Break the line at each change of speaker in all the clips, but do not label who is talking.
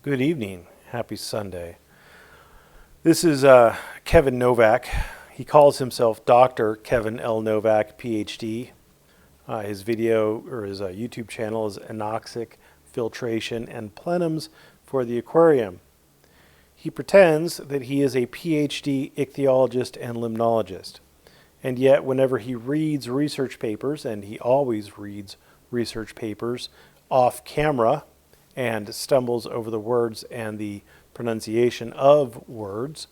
Good evening. Happy Sunday. This is Kevin Novak. He calls himself Dr. Kevin L. Novak, PhD. His video or his YouTube channel is Anoxic, Filtration, and Plenums for the Aquarium. He pretends that he is a PhD ichthyologist and limnologist. And yet, whenever he reads research papers, and he always reads research papers off camera, and stumbles over the words and the pronunciation of words.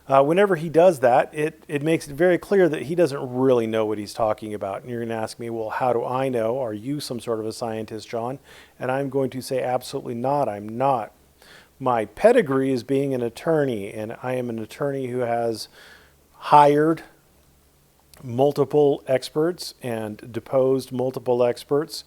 Whenever he does that, it makes it very clear that he doesn't really know what he's talking about. And you're going to ask me, well, how do I know? Are you some sort of a scientist, John? And I'm going to say absolutely not. I'm not. My pedigree is being an attorney, and I am an attorney who has hired multiple experts and deposed multiple experts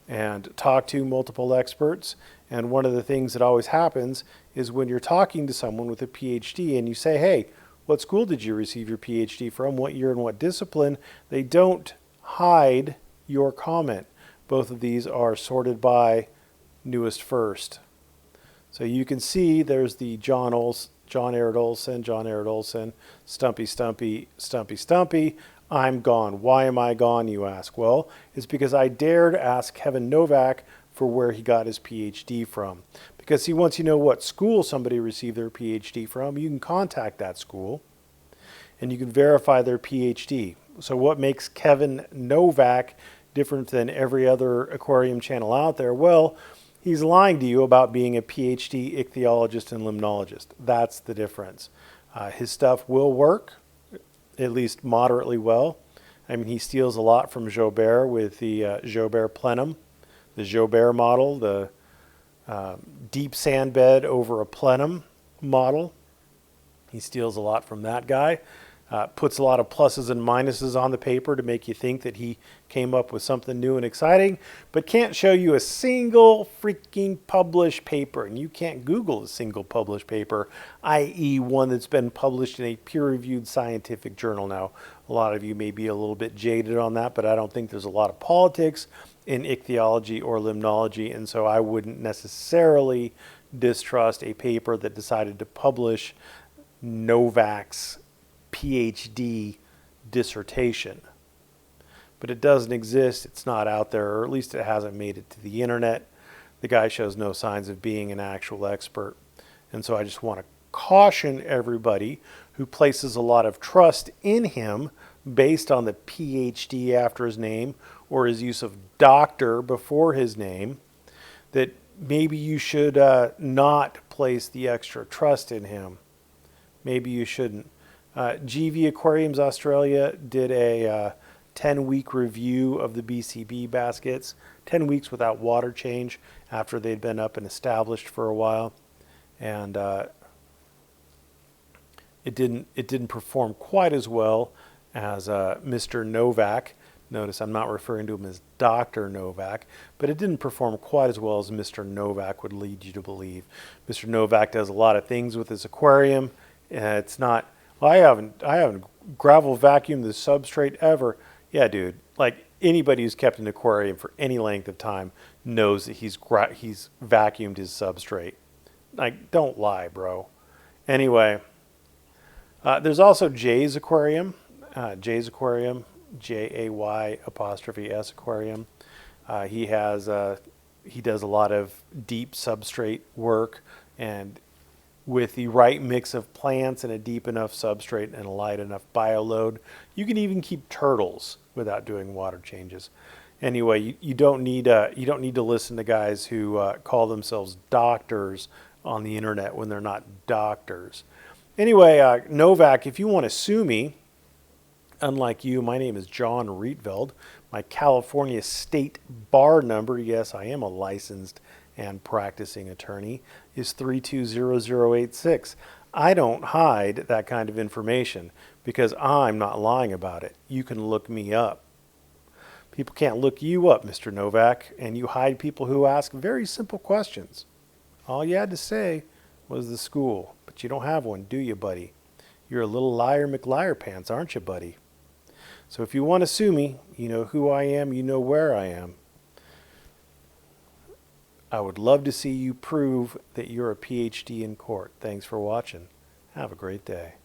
and talk to multiple experts. And one of the things that always happens is when you're talking to someone with a PhD and you say, hey, what school did you receive your PhD from? What year and what discipline? They don't hide your comment. Both of these are sorted by newest first. So you can see there's the John Aird Olson, Stumpy. I'm gone. Why am I gone, you ask? Well, it's because I dared ask Kevin Novak for where he got his PhD from. Because he wants you to know what school somebody received their PhD from. You can contact that school and you can verify their PhD. So what makes Kevin Novak different than every other aquarium channel out there? Well, he's lying to you about being a PhD ichthyologist and limnologist. That's the difference. His stuff will work, at least moderately well. I mean, he steals a lot from Joubert with the Joubert Plenum, the Joubert model, the deep sand bed over a plenum model. He steals a lot from that guy. Puts a lot of pluses and minuses on the paper to make you think that he came up with something new and exciting, but can't show you a single freaking published paper. And you can't Google a single published paper, i.e. one that's been published in a peer-reviewed scientific journal. Now, a lot of you may be a little bit jaded on that, but I don't think there's a lot of politics in ichthyology or limnology, and so I wouldn't necessarily distrust a paper that decided to publish Novak's PhD dissertation. But it doesn't exist, it's not out there, or at least it hasn't made it to the internet. The guy shows no signs of being an actual expert. And so I just want to caution everybody who places a lot of trust in him based on the PhD after his name or his use of doctor before his name, that maybe you should not place the extra trust in him. Maybe you shouldn't. GV Aquariums Australia did a 10-week review of the BCB baskets, 10 weeks without water change after they'd been up and established for a while. And it didn't perform quite as well as Mr. Novak. Notice I'm not referring to him as Dr. Novak, but it didn't perform quite as well as Mr. Novak would lead you to believe. Mr. Novak does a lot of things with his aquarium. It's not, well, I haven't gravel vacuumed the substrate ever. Yeah, dude, like anybody who's kept an aquarium for any length of time knows that he's vacuumed his substrate. Like, don't lie, bro. Anyway, there's also Jay's Aquarium. Jay's Aquarium, Jay_S Aquarium. He does a lot of deep substrate work, and with the right mix of plants and a deep enough substrate and a light enough bioload, you can even keep turtles without doing water changes. Anyway, you don't need to listen to guys who call themselves doctors on the internet when they're not doctors. Anyway, Novak, if you want to sue me, unlike you, my name is John Rietveld. My California State Bar number, yes, I am a licensed and practicing attorney, is 320086. I don't hide that kind of information because I'm not lying about it. You can look me up. People can't look you up, Mr. Novak, and you hide people who ask very simple questions. All you had to say was the school, but you don't have one, do you, buddy? You're a little liar McLiar pants, aren't you, buddy? So if you want to sue me, you know who I am, you know where I am. I would love to see you prove that you're a PhD in court. Thanks for watching. Have a great day.